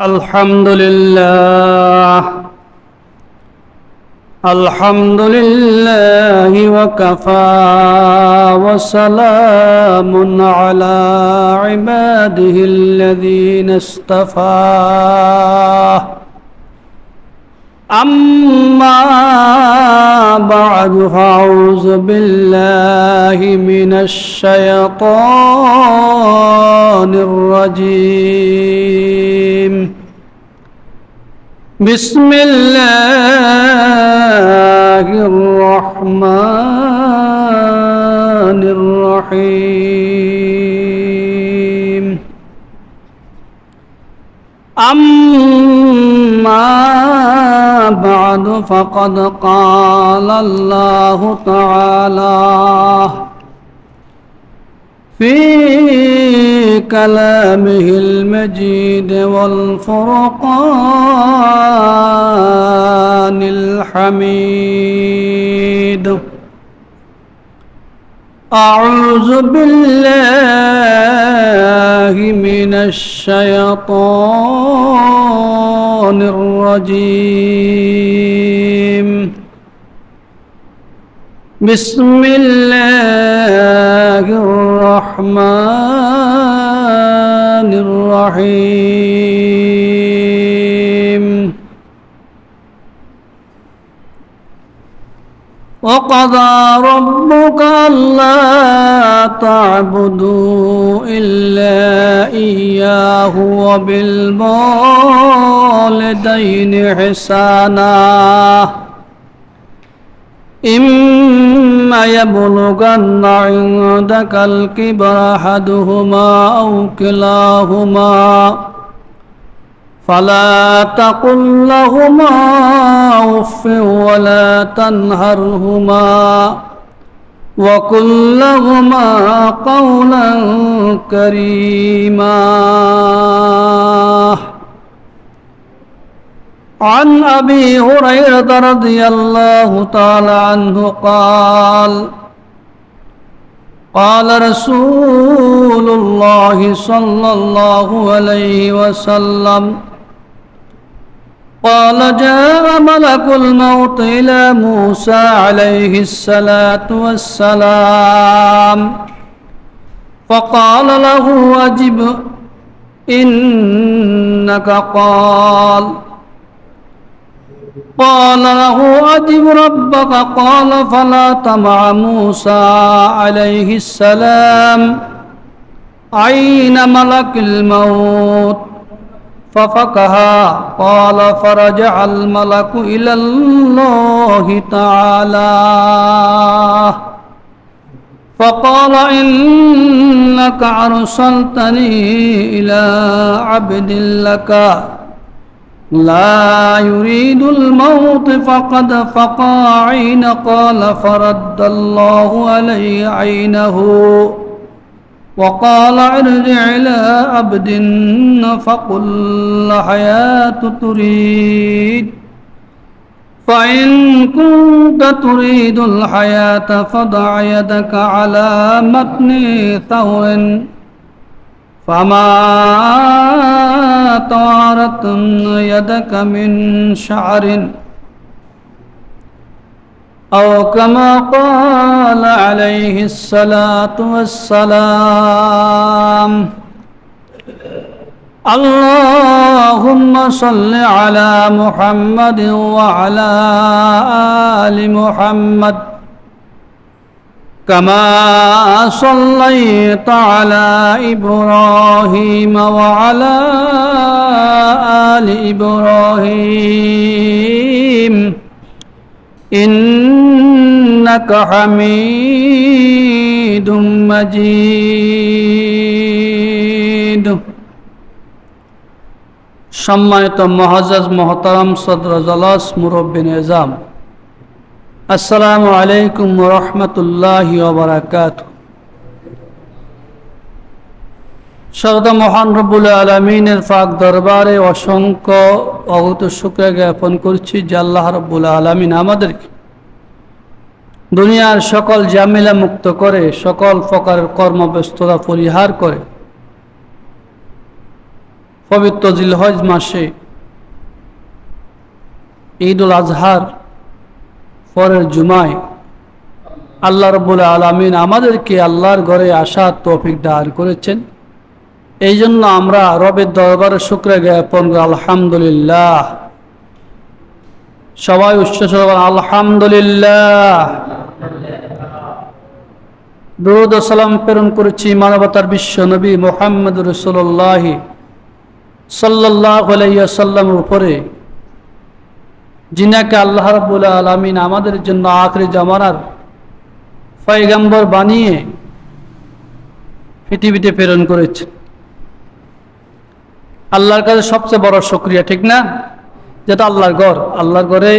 الحمد لله وكفى وسلام على عباده الذين اصطفى أما بعد فأعوذ بالله من الشيطان الرجيم بسم الله الرحمن الرحيم أما بعد فقد قال الله تعالى في كلامه المجيد والفرقان الحميد أعوذ بالله من الشيطان الرجيم بسم الله الرحمن الرحيم وقضى ربك ألا تعبدوا إلا إياه وبالوالدين إحسانا إما يبلغن عندك الكبر أحدهما أو كلاهما فلا تقل لهما أف ولا تنهرهما وقل لهما قولا كريما عن أبي هريرة رضي الله تعالى عنه قال رسول الله صلى الله عليه وسلم قال جاء ملك الموت إلى موسى عليه الصلاة والسلام فقال له أجب إنك قال له أجب ربك قال فلا طمع موسى عليه السلام أين ملك الموت ففكها قال فرجع الملك إلى الله تعالى فقال إنك أرسلتني إلى عبد لك لا يريد الموت فقد فقع عين قال فرد الله عليه عينه وقال ارجع إلى عبد فقل الحياة تريد فإن كنت تريد الحياة فضع يدك على متن ثور فما طارت يدك من شعر أو كما قال عليه الصلاة والسلام اللهم صل على محمد وعلى آل محمد كما صليت على إبراهيم وعلى آل إبراهيم إنك حميد مجيد সম্মানিত মুআজ্জাজ মুহতারাম সদর জলাস মুরব্বী নিজাম আসসালামু আলাইকুম ওয়া রাহমাতুল্লাহি ওয়া বারাকাতুহু সর্বদা মহান রব্বুল আলামিনের পাক দরবারে অসংখ্য অগত শুকরিয়া জ্ঞাপন করছি যে আল্লাহ রব্বুল আলামিন আমাদেরকে দুনিয়ার সকল ঝামেলা মুক্ত করে সকল প্রকারের কর্মব্যস্ততা পরিহার করে পবিত্র জিলহজ মাসে ঈদুল আজহার পরের জুমায় আল্লাহ রাব্বুল আলামিন আমাদেরকে আল্লাহর ঘরে আসার তৌফিক দান করেছেন। এই জন্য আমরা রবের দরবারে শুকরিয়া জ্ঞাপন করি, আলহামদুলিল্লাহ। সবাই উচ্চস্বরে বলেন আলহামদুলিল্লাহ। দরুদ ও সালাম প্রেরণ করেছি মানবতার বিশ্ব নবী মুহাম্মদ রাসূলুল্লাহ সাল্লাল্লাহু আলাইহি ওয়াসাল্লামের উপরে, যিনাকে আল্লাহ রাব্বুল আলামিন আমাদের জন্য আখিরি জামানার পয়গম্বর বানিয়ে পৃথিবীতে প্রেরণ করেছে। আল্লাহর কাছে সবচেয়ে বড় শুকরিয়া, ঠিক না? যেটা আল্লাহর ঘর, আল্লাহর ঘরে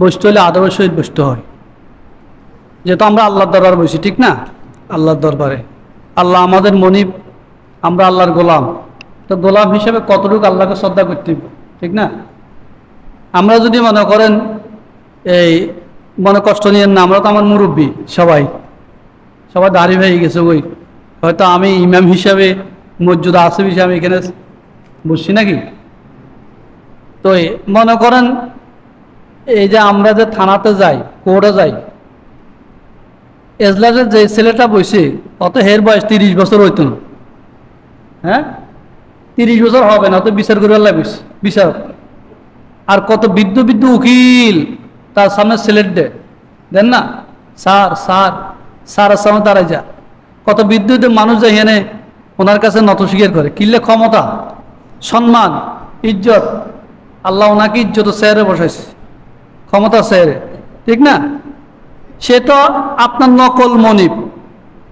বসতে হলে আদবের সহিত বসতে হয়। যেহেতু আমরা আল্লাহর দরবারে বসি, ঠিক না? আল্লাহর দরবারে আল্লাহ আমাদের মনিব, আমরা আল্লাহর গোলাম। তো গোলাম হিসেবে কতটুকু আল্লাহকে শ্রদ্ধা করতে হবে, ঠিক না? আমরা যদি মনে করেন এই মনে কষ্ট নিয়েন না, আমরা তো আমার মুরব্বী, সবাই দাঁড়িয়ে হয়ে গেছে। ওই হয়তো আমি ইমাম হিসাবে মসজিদ আসিফ হিসাবে আমি এখানে বসছি নাকি। তো মনে করেন এই যে আমরা যে থানাতে যাই, কোর্টে যাই, এজলাসের যে ছেলেটা বসে অত হের বয়স 30 বছর হইতো না। হ্যাঁ, 30 বছর হবে না, তো বিচার করে বিচারক। আর কত বৃদ্ধ উকিল তার সামনে সিলেট দেন না, স্যারের সামনে দাঁড়ায় যা। কত বিদ্যুৎ মানুষ যায় এখানে ওনার কাছে নত স্বীকার করে। কিনলে ক্ষমতা, সম্মান, ইজ্জত। আল্লাহ ওনাকে ইজ্জত চেয়ারে বসাইছে, ক্ষমতা চেয়ারে, ঠিক না? সে তো আপনার নকল মনিব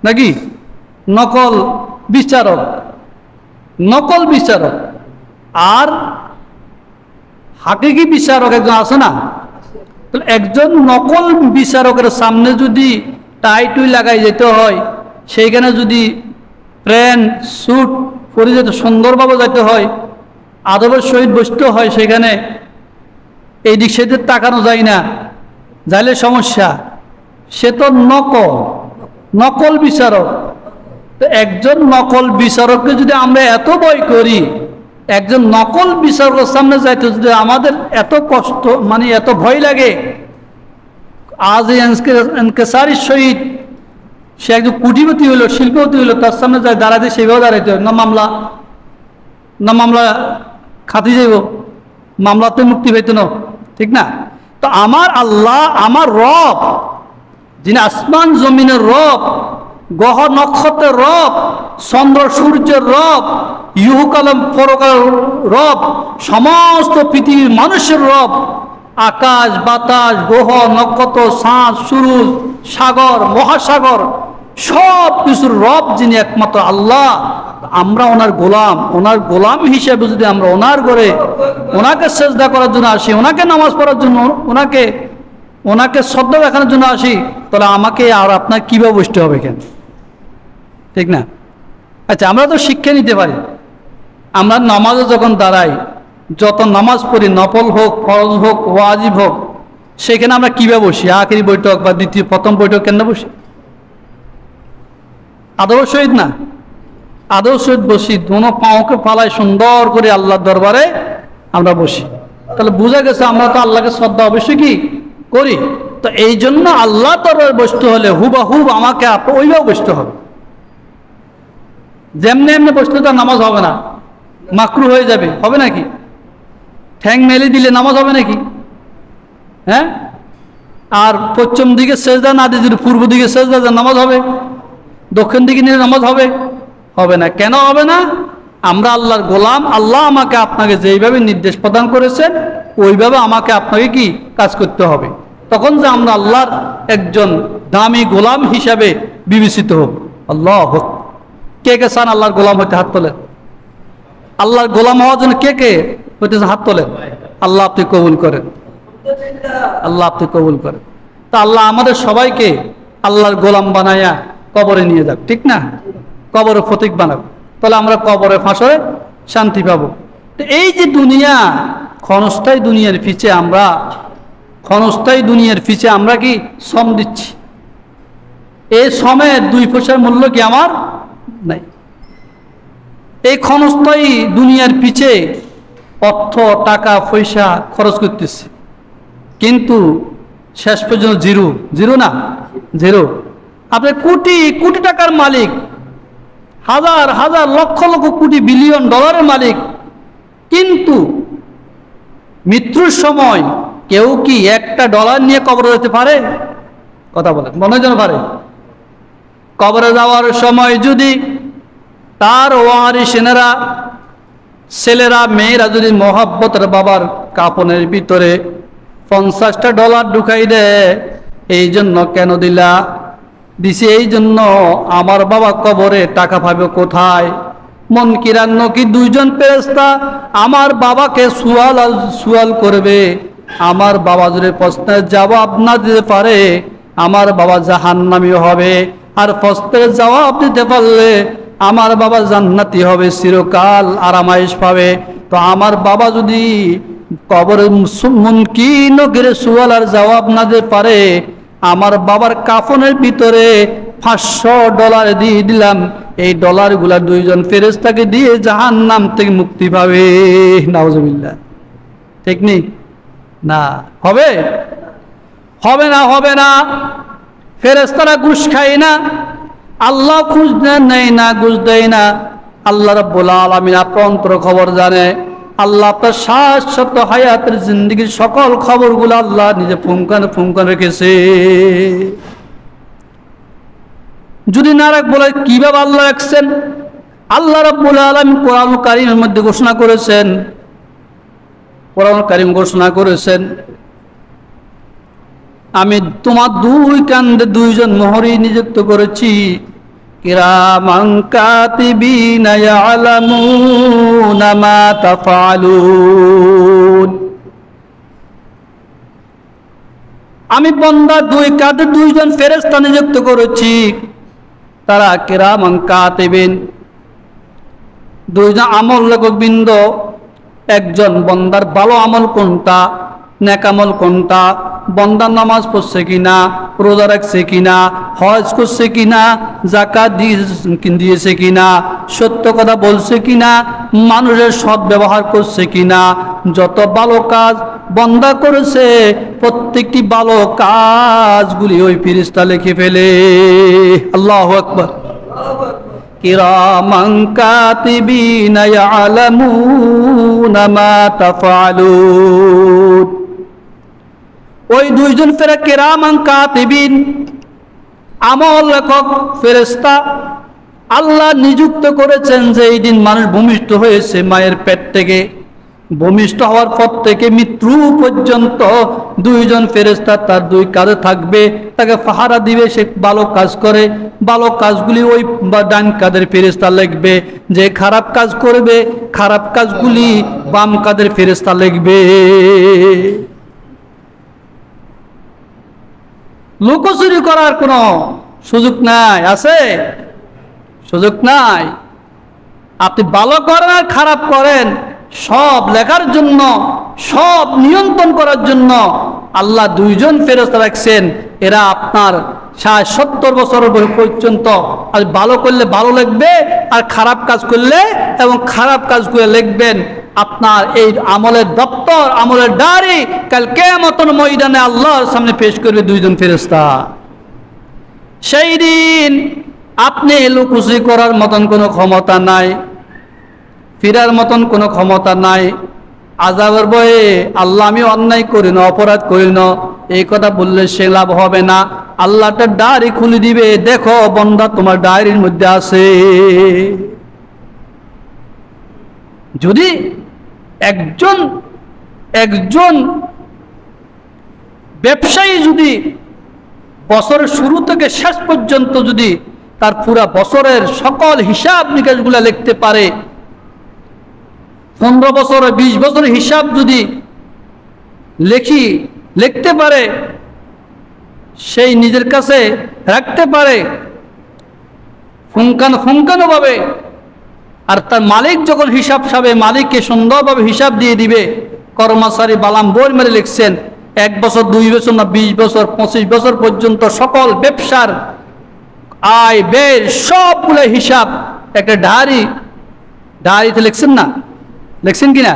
নাকি, নকল বিচারক। আর হাকিকি বিচারক একজন আছে না? একজন নকল বিচারকের সামনে যদি টাই টুই লাগাই যেতে হয়, সেইখানে যদি প্যান্ট স্যুট পরে যেতে সুন্দরভাবে যেতে হয়, আদবের সহিত বসতে হয়, সেখানে এই দিক সেদিক তাকানো যায় না, যাইলে সমস্যা। সে তো নকল বিচারক। তো একজন নকল বিচারককে যদি আমরা এত ভয় করি, একজন নকল বিচারকের সামনে যাইতে যদি আমাদের এত কষ্ট, মানে এত ভয় লাগে, আজ এনকেসারির সহিত সে একজন কুটিপতি হইল, শিল্পপতি হইল, তার সামনে যায় দাঁড়াতে সেভাবে দাঁড়াইতে হয় না। মামলা খাতি যাইব, মামলাতে মুক্তি পাইত না, ঠিক না? তো আমার আল্লাহ, আমার রব, যিনি আসমান জমিনের রব, গ্রহ নক্ষত্রের রব, চন্দ্র সূর্যের রব, ইহকালম পরকালের রব, সমস্ত পৃথিবীর মানুষের রব, আকাশ বাতাস গ্রহ নক্ষত্র চাঁদ সূরজ সাগর মহাসাগর সব কিছুর রব যিনি একমাত্র আল্লাহ, আমরা ওনার গোলাম হিসেবে যদি আমরা ওনার ঘরে ওনাকে সেজদা করার জন্য আসি, ওনাকে নামাজ পড়ার জন্য, ওনাকে শ্রদ্ধা দেখানোর জন্য আসি, তাহলে আমাকে আর আপনার কিভাবে বসতে হবে কেন, ঠিক না? আচ্ছা, আমরা তো শিক্ষা নিতে পারি। আমরা নামাজে যখন দাঁড়াই, যত নামাজ পড়ি, নফল হোক ফরজ হোক ওয়াজিব হোক, সেখানে আমরা কিভাবে বসি? আখেরি বৈঠক বা প্রথম বৈঠক কেন বসি? আদবের সহিত না, আদবের সহিত বসি, দোনো পাওকে ফালাই সুন্দর করে আল্লাহর দরবারে আমরা বসি। তাহলে বোঝা গেছে আমরা তো আল্লাহকে শ্রদ্ধা অবশ্যই কি করি। তো এই জন্য আল্লাহ দরবারে বসতে হলে হুবাহুব আমাকে ওইভাবে বসতে হবে। যেমনি বসলে তো নামাজ হবে না, মাকরু হয়ে যাবে, হবে নাকি? ঠ্যাং মেলে দিলে নামাজ হবে নাকি? হ্যাঁ? আর পশ্চিম দিকে সেজদা না দিয়ে যদি পূর্ব দিকে সেজদা দেন নামাজ হবে? দক্ষিণ দিকে নিয়ে নামাজ হবে না। কেন হবে না? আমরা আল্লাহর গোলাম। আল্লাহ আমাকে আপনাকে যেইভাবে নির্দেশ প্রদান করেছেন ওইভাবে আমাকে আপনাকে কি কাজ করতে হবে। তখন যে আমরা আল্লাহর একজন দামি গোলাম হিসাবে বিবেচিত হোক। আল্লাহ কে চান আল্লাহর গোলাম হইতে? হাত তোলেন। আল্লাহর গোলাম হওয়ার জন্য কে হইতেছে? হাত তোলেন। আল্লাহ আপনি কবুল করেন, আল্লাহ আপনি কবুল করেন। তা আল্লাহ আমাদের সবাইকে আল্লাহর গোলাম বানায়া কবরে নিয়ে যাক, ঠিক না? কবরে ফতিক বানাবো, তাহলে আমরা কবরে ফাঁসরে শান্তি পাবো। তো এই যে দুনিয়া, ক্ষণস্থায়ী দুনিয়ার পিছে আমরা কি শ্রম দিচ্ছি? এই শ্রমের 2 পয়সার মূল্য কি আমার নাই? এই ক্ষণস্থায়ী দুনিয়ার পিছে অর্থ টাকা পয়সা খরচ করতেছে, কিন্তু শেষ পর্যন্ত জিরো। জিরো না, জিরো। আপনি কোটি কোটি টাকার মালিক, হাজার হাজার লক্ষ লক্ষ কোটি বিলিয়ন ডলারের মালিক, কিন্তু মৃত্যুর সময় কেউ কি একটা ডলার নিয়ে কবরে যেতে পারে? কথা বলেন, মনে যেন পারে? কবরে যাওয়ার সময় যদি তার ওয়ারিসেরা, ছেলেরা মেয়েরা যদি মহাব্বতের বাবার কাপনের ভিতরে 50টা ডলার ঢুকাই দেয়, এই জন্য কেন দিলা? দিছে এই জন্য আমার বাবা কবরে টাকা পাবে কোথায়? মুনকির আর নকির দুইজন ফেরেশতা আমার বাবাকে সুয়াল করবে। আমার বাবা যদি প্রশ্নের জবাব না দিতে পারে, আমার বাবা জাহান্নামী হবে, আর প্রশ্নের জবাব দিতে পারলে আমার বাবা জান্নাতি হবে, চিরকাল আরামাইশ পাবে। তো আমার বাবা যদি কবরে মুনকির নকিরের সুয়াল আর জবাব না দিতে পারে, আমার বাবার কাফনের ভিতরে 500 ডলার দিয়ে দিলাম, এই ডলারগুলা দুইজন ফেরেশতাকে দিয়ে জাহান্নাম থেকে মুক্তি পাবে। নাউজুবিল্লাহ। ঠিক নেই? না, হবে? হবে না, হবে না। ফেরেশতারা ঘুষ খায় না, আল্লাহ ঘুষ নেয় না, ঘুষ দেয় না। আল্লাহ রাব্বুল আলামিন আপনার অন্তর খবর জানে। আল্লাহ আপনার শাশ্বত হায়াতের জিন্দেগির সকল খবরগুলো আল্লাহ নিজে ফুঙ্কান রেখেছে। যদি না রাখ বলে কিভাবে আল্লাহ রাখছেন? আল্লাহ রাব্বুল আলামিন কোরআন কারীমের মধ্যে ঘোষণা করেছেন, কোরআন কারীম ঘোষণা করেছেন, আমি তোমার দুই কান্দে দুইজন মোহরি নিযুক্ত করেছি, কিরামান কাতিবিনা ইয়ালামুনা মা তাফআলুন। আমি বান্দা দুই কাঁধে দুইজন ফেরেশতা নিযুক্ত করেছি, তারা কিরামান কাতিবিন, দুইজন আমল লেখক বৃন্দ। একজন বান্দার ভালো আমল কোনটা, নেক আমল কোনটা, বান্দা নামাজ পড়ছে কিনা, রোজা রাখছে কিনা, হজ করছে কিনা, যাকাত দিয়েছে কিনা, সত্য কথা বলছে কিনা, মানুষের সৎ ব্যবহার করছে কিনা, যত ভালো কাজ বান্দা করেছে প্রত্যেকটি ভালো কাজগুলি ওই ফেরেশতা লিখে ফেলে। আল্লাহু আকবার। কিরামান কাতিবিনা ইয়ালামুনা মা তাফআলুন। ওই দুইজন কিরামান কাতিবিন, আমল লেখক ফেরেশতা আল্লাহ নিযুক্ত করেছেন যে এই দিন মানুষ ভূমিষ্ঠ হয়েছে মায়ের পেট থেকে, ভূমিষ্ঠ হওয়ার পর থেকে মৃত্যু পর্যন্ত দুইজন ফেরেশতা তার দুই কাঁধে থাকবে, তাকে পাহারা দিবে। সে ভালো কাজ করে, ভালো কাজগুলি ওই ডান কাঁধের ফেরেশতা লিখবে, যে খারাপ কাজ করবে খারাপ কাজগুলি বাম কাঁধের ফেরেশতা লিখবে। লুকোচুরি করার কোনো সুযোগ নাই, আছে? সুযোগ নাই। আপনি ভালো করেন আর খারাপ করেন, সব লেখার জন্য, সব নিয়ন্ত্রণ করার জন্য আল্লাহ দুইজন ফেরেশতা রাখছেন। এরা আপনার 70 বছর পর্যন্ত আর ভালো করলে ভালো লিখবে, আর খারাপ কাজ করলে এবং খারাপ কাজগুলো লিখবেন। আপনার এই আমলের দপ্তর, আমলের ডায়েরি কাল কিয়ামতের ময়দানে আল্লাহর সামনে পেশ করবে দুইজন ফেরেশতা। সেই দিন আপনি লুকোচুরি করার মতন কোনো ক্ষমতা নাই, ফিরার মতন কোনো ক্ষমতা নাই। আযাবের ভয়ে আল্লাহ আমি অন্যায় করি না, অপরাধ করি না, এই কথা বললে সে লাভ হবে না। আল্লাহটা ডায়েরি খুলে দিবে, দেখো বান্দা তোমার ডায়েরির মধ্যে আছে। যদি একজন ব্যবসায়ী যদি বছরের শুরু থেকে শেষ পর্যন্ত যদি তার পুরা বছরের সকল হিসাব নিকাশগুলো লিখতে পারে, 15 বছর 20 বছরের হিসাব যদি লিখতে পারে, সেই নিজের কাছে রাখতে পারে ফুঙ্কানোভাবে, আর তার মালিক যখন হিসাব সাবে মালিককে সুন্দরভাবে হিসাব দিয়ে দিবে। কর্মচারী বালাম বই মেরে লিখছেন 1 বছর 2 বছর না 20 বছর 25 বছর পর্যন্ত সকল ব্যবসার আয় ব্যয় সবগুলো হিসাব একটা ডায়েরি ডায়েরিতে লিখছেন না, লিখছেন কিনা?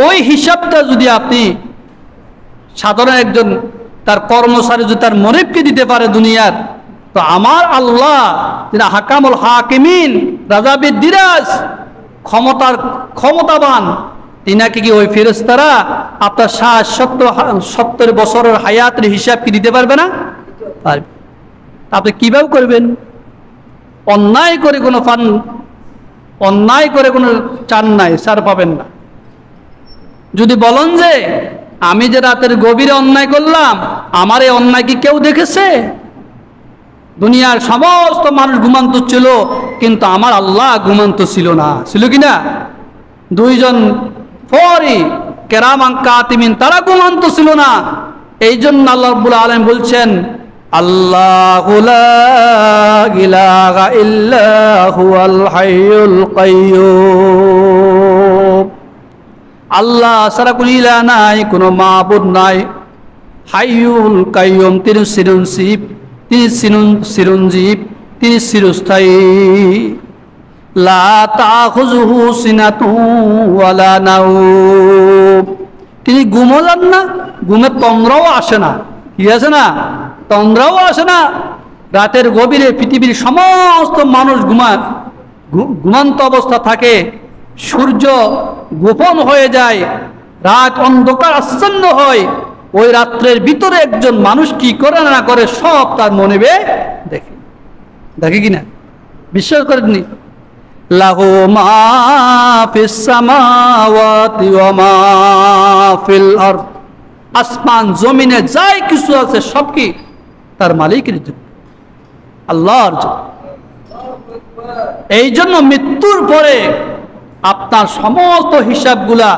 ওই হিসাবটা যদি আপনি সাধারণ একজন তার কর্মচারী যদি তার মনিবকে দিতে পারে দুনিয়ার, তো আমার আল্লাহ যিনি হাকামুল হাকিমিন, রাজাবিদ দিরাজ, ক্ষমতাবান, তিনাকে কি ওই ফেরেশতারা আপনার 70 বছরের হায়াতের হিসাব কি দিতে পারবে না? পারবে। আপনি কিভাবে করবেন? অন্যায় করে কোনো চান নাই, ছাড় পাবেন না। যদি বলেন যে আমি যে রাতের গভীরে অন্যায় করলাম, আমার এই অন্যায় কি কেউ দেখেছে? দুনিয়ার সমস্ত মানুষ ঘুমান্ত ছিল, কিন্তু আমার আল্লাহ ঘুমান্ত ছিল না, ছিল কিনা? দুইজন ফরি কেরামান কাতিমিন, তারা ঘুমান্ত ছিল না। এই জন্য আল্লাহ রাব্বুল আলামিন বলছেন, আল্লাহু লা ইলাহা ইল্লা হুয়াল হাইয়ুল কাইয়্যুম, আল্লাহ ছাড়া কোনো ইলাহ নাই, কোনো মাবুদ নাই। হাইয়ুল কাইয়্যুম, তিনি চিরঞ্জীব, তিনি চিরস্থায়ী। লা তাখুযুহু সিনাতুন ওয়ালা নাওম, তিনি ঘুমও যান না, ঘুমে তন্দ্রাও আসে না। কি আছে না? তন্দ্রাও আসে না। রাতের গভীরে পৃথিবীর সমস্ত মানুষ ঘুমান্ত অবস্থা থাকে, সূর্য গোপন হয়ে যায়, রাত অন্ধকার আচ্ছন্ন হয়। ওই রাত্রের ভিতরে একজন মানুষ কি করে না করে সব তার মনিবে দেখে কিনা? বিশ্বাস করেননি? লাহু মা ফিস সামাওয়াতি ওয়া মা ফিল আরদ, আসমান জমিনে যাই কিছু আছে সব কি তার মালিকের জন্য, আল্লাহর জন্য। এই জন্য মৃত্যুর পরে আপনার সমস্ত হিসাবগুলা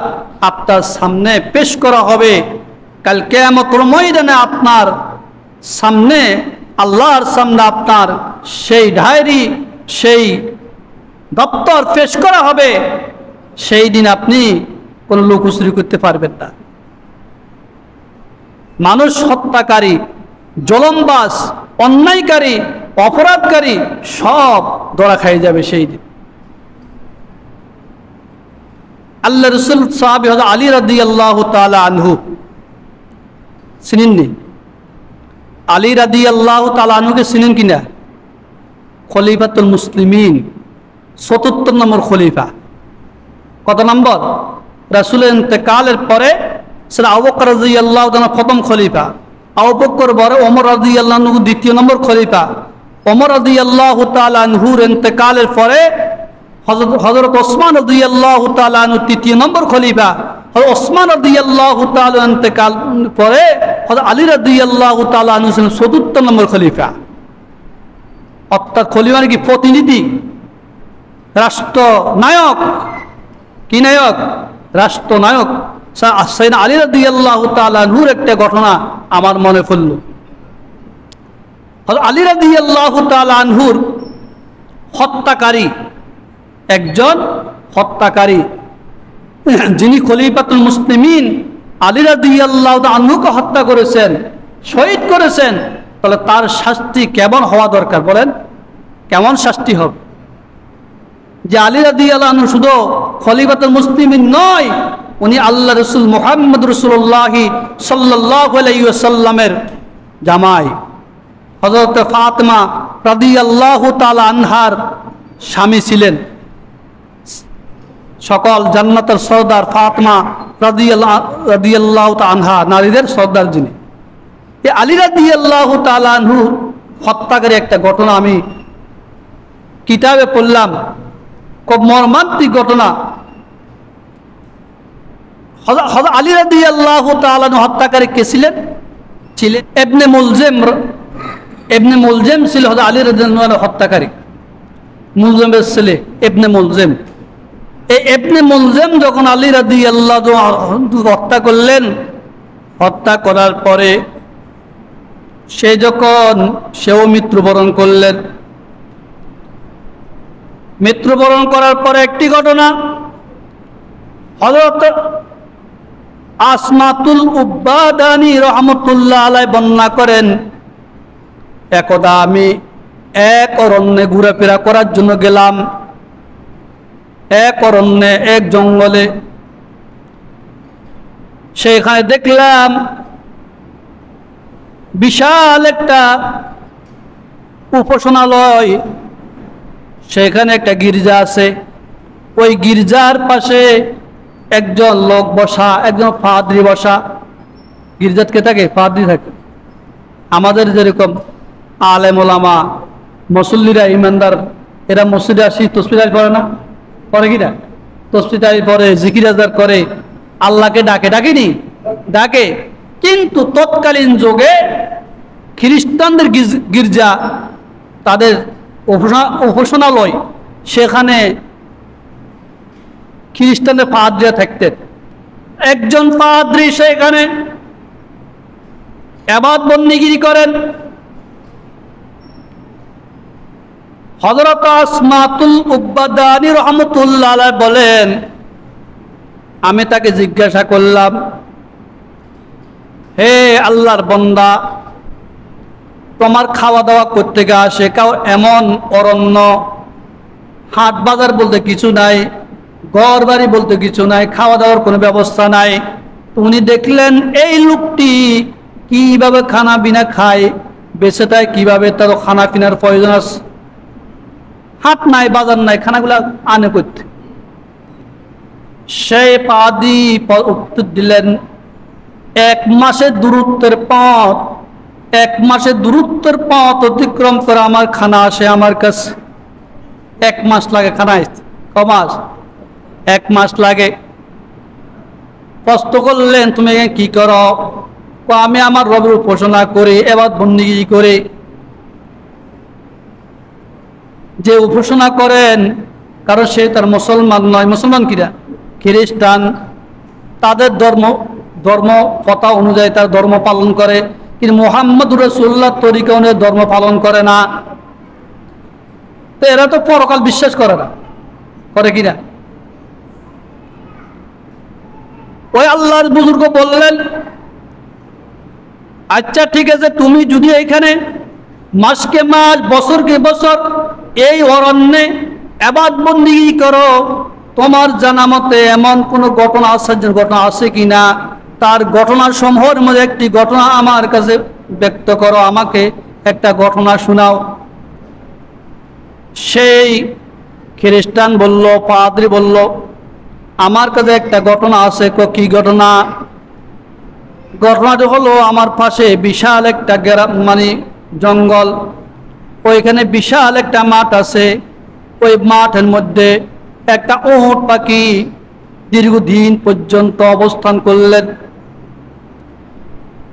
আপনার সামনে পেশ করা হবে। কাল কিয়ামতের ময়দানে আপনার সামনে, আল্লাহর সামনে আপনার সেই ডায়েরি, সেই দপ্তর পেশ করা হবে। সেই দিন আপনি কোনো লুকোচুরি করতে পারবেন না। মানুষ হত্যাকারী, জলমবাজ, অন্যায়কারী, অপরাধকারী সব ধরা খাই যাবে সেই দিন। আল্লাহ রসুল সাহাবী হযরত আলী রাদিয়াল্লাহু তাআলা আনহু চিনেননি? আলী রাদিয়াল্লাহু তাআলা আনহুকে চিনেন কিনা? খলিফাতুল মুসলিমিন, 74 নম্বর খলিফা। কত নম্বর? রাসূলের ইন্তেকালের পরে সেটা আবু বকর রাদিয়াল্লাহু তাআলা প্রথম খলিফা, আবু বকর পরে ওমর রাদিয়াল্লাহু আনহু দ্বিতীয় নম্বর খলিফা, ওমর রাদিয়াল্লাহু তাআলা আনহুর ইন্তেকালের পরে হযরত ওসমান রাদিয়াল্লাহু তাআলা আনহু তৃতীয় নম্বর খলিফা, হযরত ওসমান রাদিয়াল্লাহু তাআলা ইন্তেকাল পরে হযরত আলী রাদিয়াল্লাহু তাআলা আনহু ছিলেন 74 নম্বর খলিফা। অর্থাৎ খলিফা মানে কি? প্রতিনিধি, রাষ্ট্রনায়ক। কি নায়ক? রাষ্ট্রনায়ক। সাইয়েদনা আলী রাদিয়াল্লাহু তাআলা আনহুর একটা ঘটনা আমার মনে পড়ল। হযরত আলী রাদিয়াল্লাহু তাআলা আনহুর হত্যাকারী, একজন হত্যাকারী যিনি খলিফাতুল মুসলিমিন আলী রাদিয়াল্লাহু তাআলা আনহুকে হত্যা করেছেন, শহীদ করেছেন, তাহলে তার শাস্তি কেমন হওয়া দরকার বলেন? কেমন শাস্তি হবে? যে আলী রাদিয়াল্লাহু আনহু শুধু খলিফাতুল মুসলিমিন নয়, উনি আল্লাহ রসুল মুহাম্মদ রাসূলুল্লাহ সাল্লাল্লাহু আলাইহি ওয়াসাল্লামের জামাই, হযরত ফাতেমা রাদিয়াল্লাহু তাআলা আনহার স্বামী ছিলেন। সকল জান্নাতের সর্দার ফাতেমা রাদিয়াল্লাহু তাআলা আনহা, নারীদের সর্দার যিনি। এই আলী রাদিয়াল্লাহু তাআলা আনহু হত্যাকারী একটা ঘটনা আমি কিতাবে পড়লাম, খুব মর্মান্তিক ঘটনা। হযরত আলী রাদিয়াল্লাহু তাআলা আনহু হত্যাকারী কে ছিলেন? ইবনে মুলজিম ছিল হযরত আলী রাদিয়াল্লাহু আনহু হত্যাকারী। মুলজিমের ছেলে ইবনে মুলজিম। এই ইবনে মুলজিম যখন আলী রাদিয়াল্লাহু আনহু হত্যা করলেন, হত্যা করার পরে সেও মৃত্যুবরণ করলেন। মৃত্যুবরণ করার পরে একটি ঘটনা, হযরত আসমাতুল উব্বাদানী রাহমাতুল্লাহ আলাইহি বর্ণনা করেন, একদা আমি এক অরণ্যে ঘোরাফেরা করার জন্য গেলাম। এক অরণ্যে, এক জঙ্গলে। সেখানে দেখলাম বিশাল একটা উপাসনালয়, সেখানে একটা গির্জা আছে। ওই গির্জার পাশে একজন লোক বসা, একজন পাদ্রী বসা। গির্জাত কে থাকে? পাদ্রী থাকে। আমাদের যেরকম আলেম ওলামা, মুসল্লিরা, ইমানদার, এরা মসজিদে আসি তসবিহ পড়ে না? পড়ে কিনা? তসবিহ পড়ে, জিকির আজকার করে, আল্লাহকে ডাকে, ডাকেনি? ডাকে। কিন্তু তৎকালীন যুগে খ্রিস্টানদের গির্জা, তাদের উপাসনালয়, সেখানে খ্রিস্টানদের পাদ্রী থাকতেন। একজন পাদ্রী সেখানে ইবাদত বন্দেগী করেন। হযরত আসমাতুল উকবাদানী রাহমাতুল্লাহ আলাইহি বলেন, আমি তাকে জিজ্ঞাসা করলাম, হে আল্লাহর বান্দা, তোমার খাওয়া দাওয়া করতে আসে কাও এমন অরণ্য, হাট বাজার বলতে কিছু নাই, ঘর বাড়ি বলতে কিছু নাই, খাওয়া দাওয়ার কোনো ব্যবস্থা নাই। উনি দেখলেন এই লোকটি কিভাবে খানা পিনা খায়, বেঁচে থাকে কিভাবে, তার খানা পিনার প্রয়োজন আছে। হাট নাই, বাজার নাই, খানাগুলা আনে করতে। সেই পাদ্রী উত্তর দিলেন, 1 মাসের দূরত্বের পথ, 1 মাসের দূরত্বের পথ অতিক্রম করে আমার খানা আসে আমার কাছে। 1 মাস লাগে খানা আসতে। ক মাস? 1 মাস লাগে। প্রশ্ন করলেন, তুমি কি করো? আমি আমার রবের উপাসনা করি, ইবাদত বন্দেগী করি। যে উপাসনা করেন, কারণ সে তার মুসলমান নয়, মুসলমান কিরা? খ্রিস্টান। তাদের ধর্ম কথা অনুযায়ী তার ধর্ম পালন করে, কিন্তু মুহাম্মদুর রাসূলুল্লাহর তরিকা অনুযায়ী ধর্ম পালন করে না। তো এরা তো পরকাল বিশ্বাস করে না, করে কিনা? ওই আল্লাহর বুজুর্গ বললেন, আচ্ছা ঠিক আছে, তুমি যদি এখানে মাসকে মাস, বছরকে বছর এই অরণ্যে ইবাদত বন্দেগী করো, তোমার জানা মতে এমন কোন ঘটনা, আশ্চর্যের ঘটনা আছে কিনা? তার ঘটনা সমূহের মধ্যে একটি ঘটনা আমার কাছে ব্যক্ত করো, আমাকে একটা ঘটনা শোনাও। সেই খ্রিস্টান বলল, পাদ্রী বলল, আমার কাছে একটা ঘটনা আছে। কি ঘটনা? ঘটনাটা হলো, আমার পাশে বিশাল একটা মানে জঙ্গল, ওইখানে বিশাল একটা মাঠ আছে। ওই মাঠের মধ্যে একটা উট পাখি দীর্ঘদিন পর্যন্ত অবস্থান করলেন।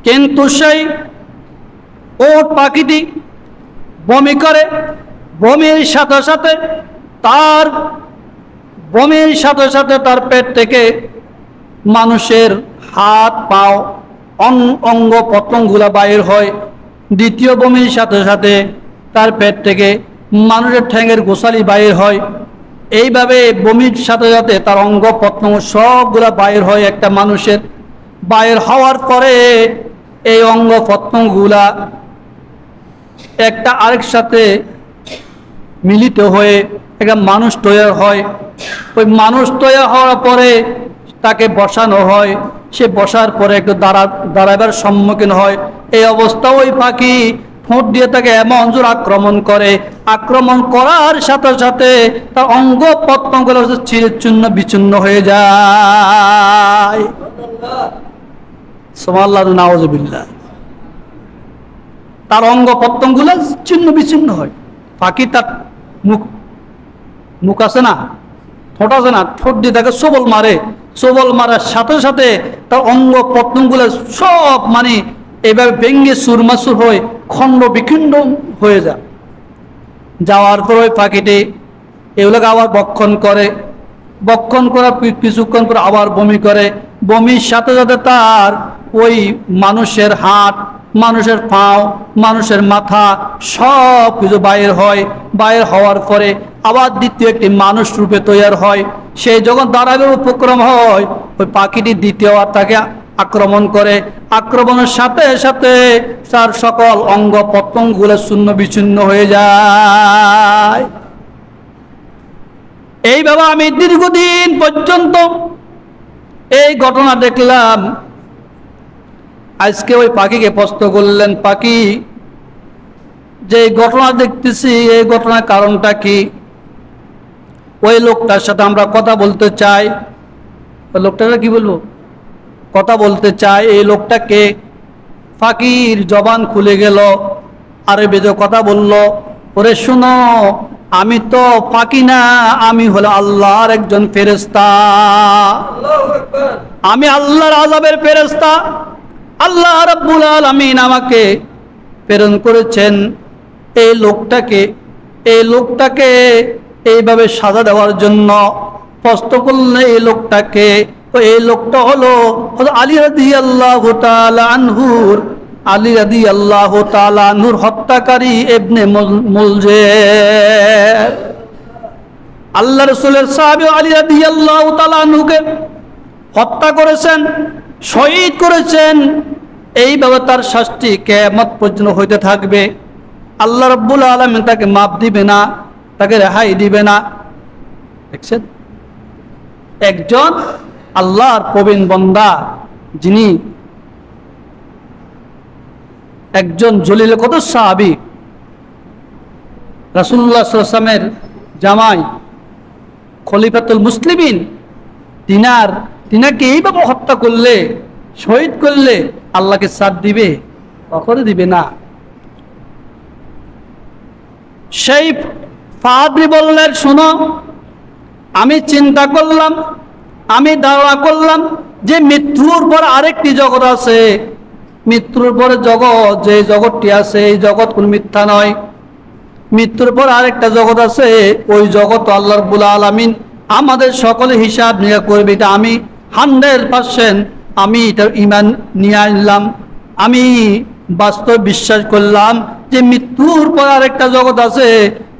কিন্তু সেই উট পাখিটি বমি করে, বমির সাথে সাথে তার পেট থেকে মানুষের হাত পাও অঙ্গ প্রত্যঙ্গগুলা বাইর হয়। দ্বিতীয় বমির সাথে সাথে তার পেট থেকে মানুষের ঠ্যাঙের গোসালি বাইর হয়। এইভাবে বমির সাথে সাথে তার অঙ্গ প্রত্যঙ্গ সবগুলা বাইর হয় একটা মানুষের। বাইর হওয়ার পরে এই অঙ্গ প্রত্যঙ্গগুলা একটা আরেক সাথে মিলিত হয়ে একটা মানুষ তৈরি হয়। ওই মানুষ তৈরি হওয়ার পরে তাকে বসানো হয়। সে বসার পরে একটু দাঁড়াবার সম্মুখীন হয়। এই অবস্থা ওই পাখি ঠোঁট দিয়ে তাকে এমন জোর আক্রমণ করে, আক্রমণ করার সাথে সাথে তার অঙ্গ প্রত্যঙ্গগুলো চিরচূর্ণ বিচূর্ণ হয়ে যায়। সুবহানাল্লাহ, নাউযুবিল্লাহ। তার অঙ্গ প্রত্যঙ্গগুলো ছিন্ন বিচ্ছিন্ন হয়। পাখি তার মুখ আছে না, ঠোঁট আছে না, ঠোঁট দিয়ে তাকে সবল মারে। সবল মারার সাথে সাথে তার অঙ্গ প্রত্যঙ্গগুলো সব মানে এইভাবে ভেঙ্গে সুরমাসুর হয়ে খণ্ড বিখণ্ড হয়ে যায়। যাওয়ার পর ওই পাখিটি এগুলোকে আবার বক্ষণ করে। বক্ষণ করার কিছুক্ষণ পর আবার বমি করে। বমির সাথে সাথে তার ওই মানুষের হাত, মানুষের পাও, মানুষের মাথা সব কিছু বাইর হয়। বাইর হওয়ার পরে আবার দ্বিতীয় একটি মানুষ রূপে তৈরি হয়। সে যখন দাঁড়াবে উপক্রম হয়, ওই পাখিটি দ্বিতীয়বার তাকে আক্রমণ করে। আক্রমণের সাথে সাথে তার সকল অঙ্গ প্রত্যঙ্গগুলো শূন্য বিচ্ছিন্ন হয়ে যায়। এইভাবে আমি দীর্ঘদিন পর্যন্ত এই ঘটনা দেখলাম। আজকে ওই পাখিকে প্রশ্ন করলেন, পাখি যে ঘটনা দেখতেছি এই ঘটনার কারণটা কি? ওই লোকটার সাথে আমরা কথা বলতে চাই। ওই লোকটাকে কি বলবো? কথা বলতে চাই। এই লোকটাকে পাখির জবান খুলে গেল, আরবিতে কথা বলল, ওরে শুনো, আমি তো পাখি না, আমি হলো আল্লাহর একজন ফেরেশতা। আমি আল্লাহর আযাবের ফেরেশতা। আল্লাহ রাব্বুল আলামিন আমাকে প্রেরণ করেছেন এই লোকটাকে এইভাবে সাজা দেওয়ার জন্য। প্রশ্ন করলে এই লোকটা হলো আলী রাদিয়াল্লাহু তাআলা আনহুর হত্যাকারী ইবনে মুলজিম। আল্লাহ রাসূলের সাহাবী আলী রাদিয়াল্লাহু তাআলা আনহুকে হত্যা করেছেন, শহীদ করেছেন। এইভাবে তার শাস্তি কিয়ামত পর্যন্ত হইতে থাকবে। আল্লাহ রাব্বুল আলামিন তাকে মাফ দিবে না, তাকে রেহাই দিবে না। দেখছেন, একজন আল্লাহর প্রবীণ বান্দা, যিনি একজন জলিল কদর সাহাবী, রাসূলুল্লাহ সাল্লাল্লাহু আলাইহি ওয়াসাল্লামের জামাই, খলিফাতুল মুসলিমিন, তিনাকে এইভাবে হত্যা করলে, শহীদ করলে আল্লাহকে সাথ দিবে? কখনো দিবে না। সেই পাদ্রী বললেন, শোনো, আমি চিন্তা করলাম, আমি ধারণা করলাম যে মৃত্যুর পর আরেকটি জগৎ আছে। মৃত্যুর পরে জগৎ, যে জগৎটি আছে এই জগৎ কোন মিথ্যা নয়। মৃত্যুর পর আরেকটা জগৎ আছে, ওই জগৎ আল্লাহ রাব্বুল আলামিন আমাদের সকলে হিসাব নিয়ে করবে। এটা আমি 100% আমি এটা ঈমান নিয়ে আনলাম। আমি বাস্তব বিশ্বাস করলাম যে মৃত্যুর পর আরেকটা জগৎ আছে।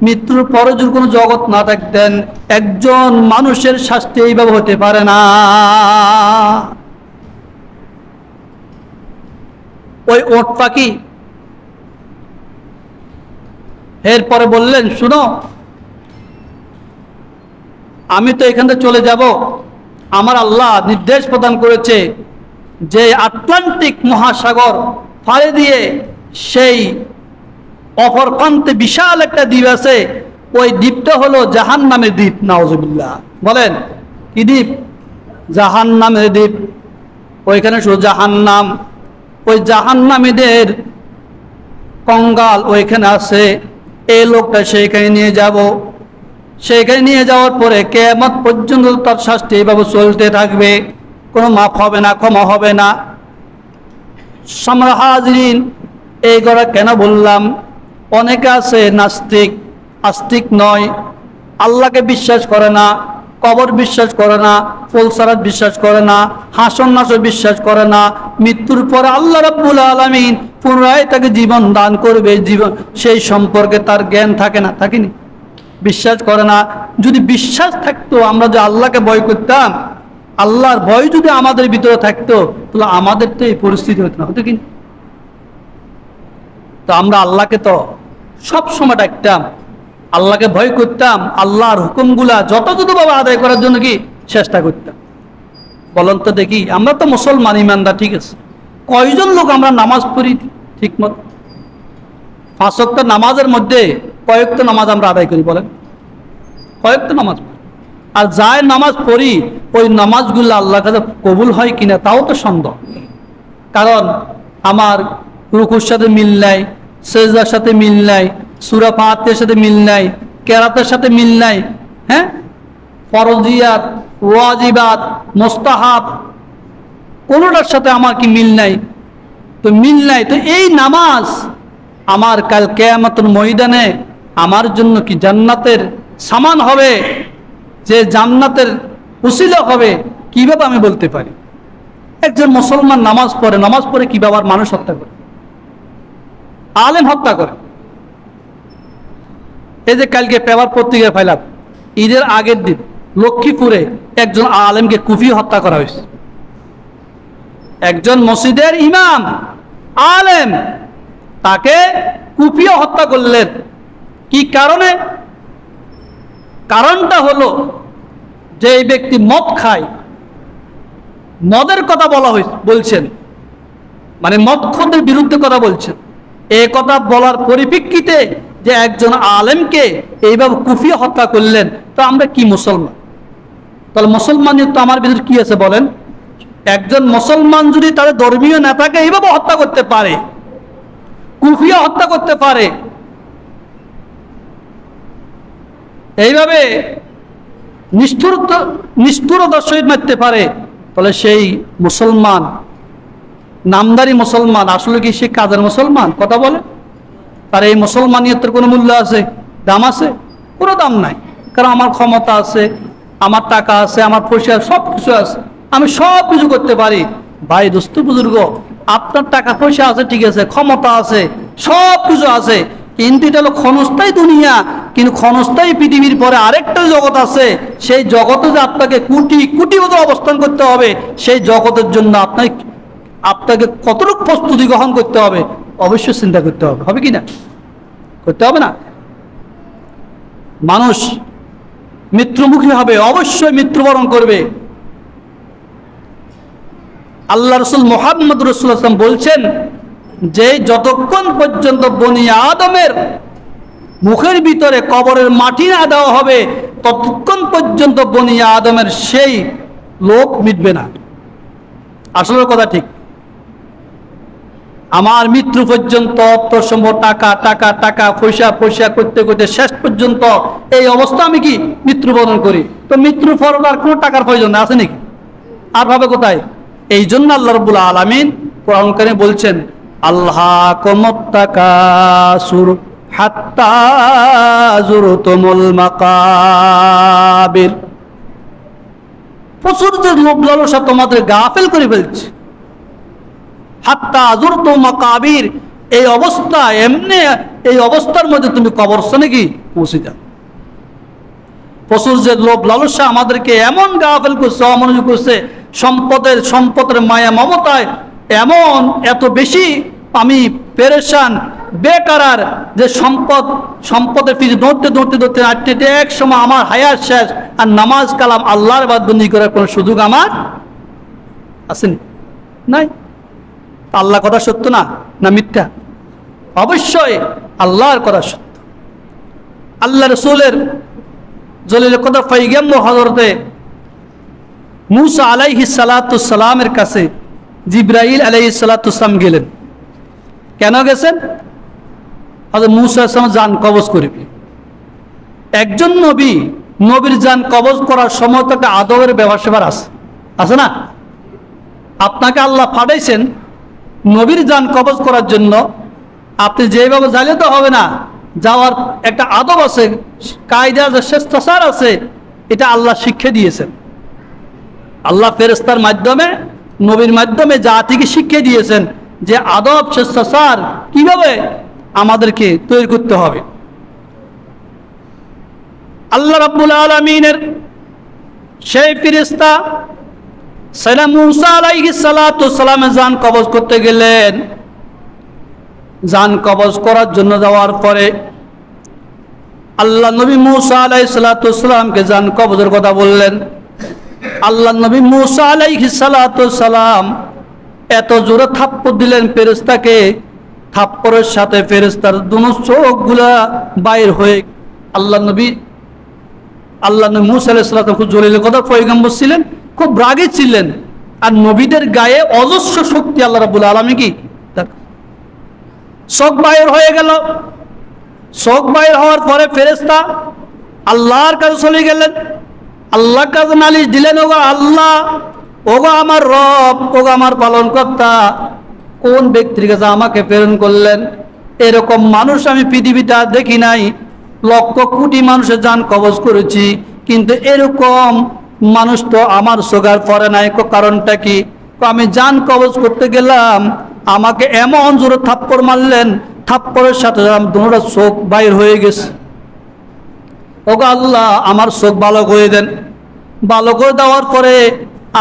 মৃত্যুর পরে যদি কোনো জগৎ না থাকতেন, একজন মানুষের শাস্তি এইভাবে হতে পারে না। ওই ওট পাখি এরপরে বললেন, শুনো, আমি তো এখান থেকে চলে যাব। আমার আল্লাহ নির্দেশ প্রদান করেছে যে আটলান্টিক মহাসাগর পাড়ি দিয়ে সেই অপর প্রান্তে বিশাল একটা দ্বীপ আছে। ওই দ্বীপটা হলো জাহান্নামের দ্বীপ। নাউজুবিল্লাহ। বলেন, কি দ্বীপ? জাহান্নামের দ্বীপ। ওইখানে শুধু জাহান্নাম, ওই জাহান্নামীদের কঙ্গাল ওইখানে আছে। এই লোকটা সেইখানে নিয়ে যাব। সেইখানে নিয়ে যাওয়ার পরে কিয়ামত পর্যন্ত তার শাস্তি এইভাবে চলতে থাকবে, কোনো মাফ হবে না, ক্ষমা হবে না। সম্মানিত হাজিরিন, এই কথা কেন বললাম? অনেকে আছে নাস্তিক, আস্তিক নয়, আল্লাহকে বিশ্বাস করে না, কবর বিশ্বাস করে না, ফুলসারাত বিশ্বাস করে না, হাসর নাসর বিশ্বাস করে না। মৃত্যুর পরে আল্লাহ রাব্বুল আলামিন পুনরায় তাকে জীবন দান করবে, জীবন সেই সম্পর্কে তার জ্ঞান থাকে না, থাকেনি, বিশ্বাস করে না। যদি বিশ্বাস থাকতো, আমরা যে আল্লাহকে ভয় করতাম, আল্লাহর ভয় যদি আমাদের ভিতরে থাকতো, তাহলে আমাদের তো এই পরিস্থিতি হতো না, হতো কি? তো আমরা আল্লাহকে তো সব সময় ডাকতাম, আল্লাহকে ভয় করতাম, আল্লাহর হুকুমগুলা যথাযথভাবে আদায় করার জন্য কি চেষ্টা করতাম। বলেন তো দেখি, আমরা তো মুসলমান ইমানদার, ঠিক আছে, কয়জন লোক আমরা নামাজ পড়ি ঠিক মতো? 5 ওয়াক্ত নামাজের মধ্যে কয়েকটা নামাজ আমরা আদায় করি? বলেন, কয়েকটা নামাজ পড়ি। আর যাই নামাজ পড়ি, ওই নামাজগুলো আল্লাহর কাছে কবুল হয় কিনা তাও তো সন্দেহ। কারণ আমার রুকুর সাথে মিল নাই, সেজদার সাথে মিল নাই, সূরা ফাতিহার সাথে মিল নাই, কেরাতের সাথে মিল নাই। হ্যাঁ, ফরজিয়াত, ওয়াজিবাত, মুস্তাহাব কোনোটার সাথে আমার কি মিল নাই? তো মিল নাই, তো এই নামাজ আমার কাল কিয়ামতের ময়দানে আমার জন্য কি জান্নাতের সামান হবে, যে জান্নাতের উসিলা হবে, কিভাবে আমি বলতে পারি? একজন মুসলমান নামাজ পড়ে কিভাবে আর মানুষ হত্যা করে, আলেম হত্যা করে? এই যে কালকে পেপার পত্রিকায় পাইলাম, ঈদের আগের দিন লক্ষ্মীপুরে একজন আলেমকে কুপিয়ে হত্যা করা হয়েছে। একজন মসজিদের ইমাম, আলেম, তাকে কুপিয়ে হত্যা করলেন। কি কারণে? কারণটা হলো যে এই ব্যক্তি মদ খায়, মদের কথা বলছেন, মানে মদখোরদের বিরুদ্ধে কথা বলছেন। এই কথা বলার পরিপ্রেক্ষিতে যে একজন আলেমকে এইভাবে কুফিয়ে হত্যা করলেন, তো আমরা কি মুসলমান? তাহলে মুসলমানের তো আমার ভিতরে কি আছে বলেন? একজন মুসলমান যদি তাদের ধর্মীয় নেতাকে এইভাবে হত্যা করতে পারে, কুফিয়ে হত্যা করতে পারে, এইভাবে নিষ্ঠুরতার সহিত মারতে পারে, তাহলে সেই মুসলমান, নামদারি মুসলমান, আসলে কি সে কাজের মুসলমান? কথা বলে। তার এই মুসলমানিয়তের কোনো মূল্য আছে? দাম আছে? কোনো দাম নাই। কারণ আমার ক্ষমতা আছে, আমার টাকা আছে, আমার পয়সা, সব কিছু আছে, আমি সব কিছু করতে পারি। ভাই দোস্ত বুজুর্গ, আপনার টাকা পয়সা আছে ঠিক আছে, ক্ষমতা আছে, সব কিছু আছে, কিন্তু এটা হলো ক্ষণস্থায়ী দুনিয়া। কিন্তু ক্ষণস্থায়ী পৃথিবীর পরে আরেকটা জগৎ আছে, সেই জগতে যে আপনাকে কোটি কোটি বছর অবস্থান করতে হবে, সেই জগতের জন্য আপনাকে কতটুকু প্রস্তুতি গ্রহণ করতে হবে, অবশ্যই চিন্তা করতে হবে। হবে কি না? করতে হবে না? মানুষ মৃত্যুমুখী হবে, অবশ্যই মৃত্যুবরণ করবে। আল্লাহ রসুল মুহাম্মদ রাসূলুল্লাহ সাল্লাল্লাহু আলাইহি ওয়াসাল্লাম বলছেন যে যতক্ষণ পর্যন্ত বনি আদমের মুখের ভিতরে কবরের মাটি না দেওয়া হবে, ততক্ষণ পর্যন্ত বনি আদমের সেই লোক মিটবে না। আসলে কথা ঠিক। আমার মৃত্যু পর্যন্ত অর্থসম্ভব, টাকা টাকা টাকা, পয়সা পয়সা করতে করতে শেষ পর্যন্ত এই অবস্থা আমি কি মৃত্যুবরণ করি। তো মৃত্যুর পর আর কোনো টাকার প্রয়োজন আছে নাকি? আর ভাবে কোথায়? এই জন্য আল্লাহ রাব্বুল আলামিন কোরআন কারিমে বলছেন, আল্লাকুমুত তাকাসুর হাত্তা যুরতুমুল মাকাবির। প্রচুর যে লোভ লালসা তোমাদের গাফেল করে ফেলছে। হাত্তা যুরতুম মাকাবির, এই অবস্থা, এমনি এই অবস্থার মধ্যে তুমি কবরস্থানে কি পৌঁছে যাও। প্রচুর যে লোভ লালসা আমাদেরকে এমন গাফেল করছে, অমনোযোগ করছে, সম্পদের মায়া মমতায় এমন এত বেশি আমি পেরেশান, বেকারার, যে সম্পদের পিছনে দৌড়তে আটতে এক সময় আমার হায়াত শেষ, আর নামাজ কালাম আল্লাহর বাদবন্দি করার কোনো সুযোগ আমার আসেনি, নাই। আল্লাহ কথা সত্য না না মিথ্যা? অবশ্যই আল্লাহর কথা সত্য। আল্লাহ রসুলের জলিল কদর পয়গম্বর হযরতে মুসা আলাইহিস সালাতু সালামের কাছে জিবরাইল আলাইহিস সালাতু সালাম গেলেন। কেন গেছেন? হযরত মুসা আলাইহিস জান কবজ করবে। একজন নবীর জান কবজ করার সময় তো একটা আদবের ব্যবহার আছে না? আপনাকে আল্লাহ পাঠাইছেন নবীর জান কবজ করার জন্য, আপনি যেভাবে যাইলে তো হবে না, যাওয়ার একটা আদব আছে, কায়দা আছে, শিষ্টাচার আছে, এটা আল্লাহ শিক্ষা দিয়েছেন। আল্লাহ ফেরেশতার মাধ্যমে, নবীর মাধ্যমে জাতিকে শিক্ষা দিয়েছেন যে আদব শিষ্টাচার কিভাবে আমাদেরকে তৈরি করতে হবে। আল্লাহ রাব্বুল আলামিনের সেই ফেরেশতা সাইয়েদনা মুসা আলাইহিস সালাতু সালামের জান কবজ করতে গেলেন। জান কবজ করার জন্য যাওয়ার পরে আল্লাহ নবী মুসা আলাইহিস সালাতু সালামকে জান কবজের কথা বললেন। আল্লাহ নবী মুসা আলাইহিস সালাতু সালাম এত জোরে থাপ্পড় দিলেন ফেরেশতাকে, থাপ্পড়ের সাথে ফেরেশতার দুনো চোখগুলা বাইর হয়ে, আল্লাহ নবী মুসা আলাইহিস সালাতু খুব জলিল কথা পয়গম্বর ছিলেন, খুব রাগী ছিলেন। আর নবীদের গায়ে অজস্র শক্তি আল্লাহ রাব্বুল আলামিন কি চোখ বাইর হয়ে গেল। চোখ বাইর হওয়ার পরে ফেরেশতা আল্লাহর কাছে চলে গেলেন, আল্লাহর কাছে নালিশ দিলেন, ওগো আল্লাহ, ওগো আমার রব, ওগো আমার পালনকর্তা, কোন ব্যক্তির কাছে আমাকে প্রেরণ করলেন? এরকম মানুষ আমি পৃথিবীতে আর দেখি নাই। লক্ষ কোটি মানুষের জান কবজ করেছি, কিন্তু এরকম মানুষ তো আমার চোখের পড়ে নাই। কারণটা কি? আমি জান কবজ করতে গেলাম, আমাকে এমন জোরে থাপ্পড় মারলেন, থাপ্পড়ের সাথে দুটোটা চোখ বাইর হয়ে গেছে। ওগো আল্লাহ, আমার চোখ ভালো করে দেন। ভালো করে দেওয়ার পরে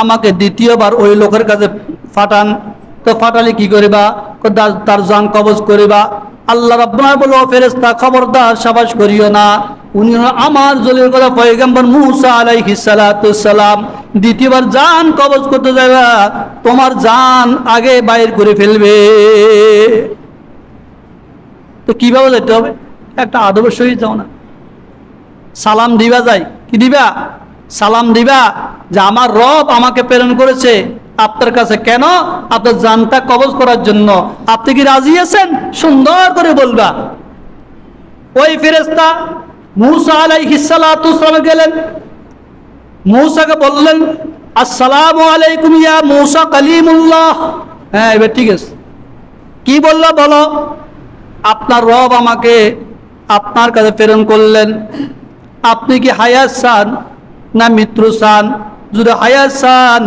আমাকে দ্বিতীয়বার ওই লোকের কাছে পাঠান। তো পাঠালে কি করিবা? তার জান কবজ করিবা। আল্লাহ রাব্বুল আলামিন বলল, ফেরেশতা খবরদার সাবাস করিও না, উনি আমার জলের কথা পয়গম্বর মূসা আলাইহিস সালাতু সালাম। দ্বিতীয়বার জান কবজ করতে যাবে, তোমার জান আগে বাইর করে ফেলবে। তো কিভাবে যেতে হবে? একটা আদবের সহিত যাও না। সালাম দিবা, যায় কি দিবা? সালাম দিবা যে আমার রব আমাকে প্রেরণ করেছে আপনার কাছে। কেন? আপনার জানটা কবজ করার জন্য। আপনি কি রাজি আছেন? সুন্দর করে বলবা। ওই ফেরেশতা মূসা আলাইহিস সালাতু সালাম গেলেন, মূসাকে বললেন, আসসালামু আলাইকুম ইয়া মূসা কালিমুল্লাহ। হ্যাঁ, এবার ঠিক আছে। কি বললো বলো? আপনার রব আমাকে আপনার কাছে প্রেরণ করলেন। আপনি কি হায়াত চান না মৃত্যু চান? যদি হায়াত চান,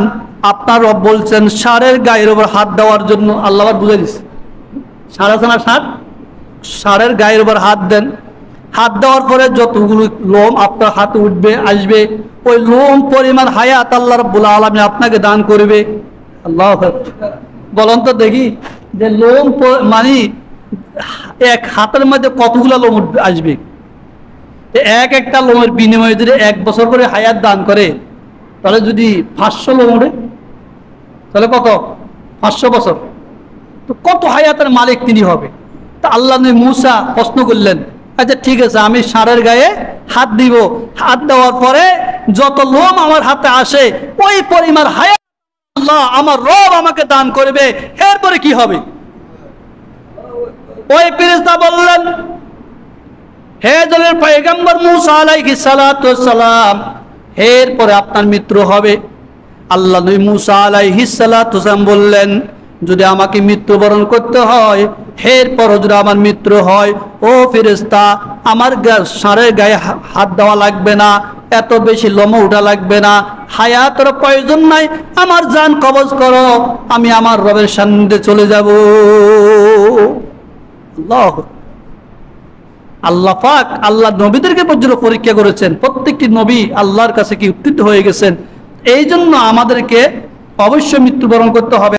আপনার রব বলছেন ষাঁড়ের গায়ের উপর হাত দেওয়ার জন্য। আল্লাহ বুঝে দিচ্ছে, ষাঁড় আছে না, ষাঁড়ের গায়ের উপর হাত দেন। হাত দেওয়ার পরে যতগুলো লোম আপনার হাতে উঠবে আসবে, ওই লোম পরিমাণ হায়াত আল্লাহ রাব্বুল আলামিন আপনাকে দান করবে। আল্লাহু আকবার। বলুন তো দেখি, যে লোম মানে এক হাতের মধ্যে কতগুলো লোম আসবে? এক একটা লোমের বিনিময়ে যদি 1 বছর করে হায়াত দান করে, তাহলে যদি 500 লোম ওঠে, তাহলে কত? 500 বছর। তো কত হায়াতের মালিক তিনি হবে। তা আল্লাহ নবী মূসা প্রশ্ন করলেন, আচ্ছা ঠিক আছে, আমি ষাঁড়ের গায়ে হাত দিব। হাত দেওয়ার পরে যত লোম আমার হাতে আসে, ওই পরিমাণ হায়াত আল্লাহ আমার রব আমাকে দান করবে। এরপরে কি হবে? ওই ফেরেশতা বললেন, হে জলের পয়গম্বর মূসা আলাইহিস সালাতু সালাম, এরপরে আপনার মৃত্যু হবে। আল্লাহ নবী মূসা আলাইহিস সালাতু সালাম বললেন, যদি আমাকে মৃত্যুবরণ করতে হয়, এরপর যদি আমার মৃত্যু হয়, ও ফেরেশতা, আমার ষাঁড়ের গায়ে হাত দেওয়া লাগবে না, এত বেশি লোম উঠা লাগবে না, হায়াতের প্রয়োজন নাই, আমার জান কবজ করো, আমি আমার রবের সান্নিধ্যে চলে যাব। আল্লাহ আল্লাহ পাক আল্লাহ নবীদেরকে পর্যন্ত পরীক্ষা করেছেন। প্রত্যেকটি নবী আল্লাহর কাছে কি উত্তীর্ণ হয়ে গেছেন। এই জন্য আমাদেরকে অবশ্যই মৃত্যুবরণ করতে হবে।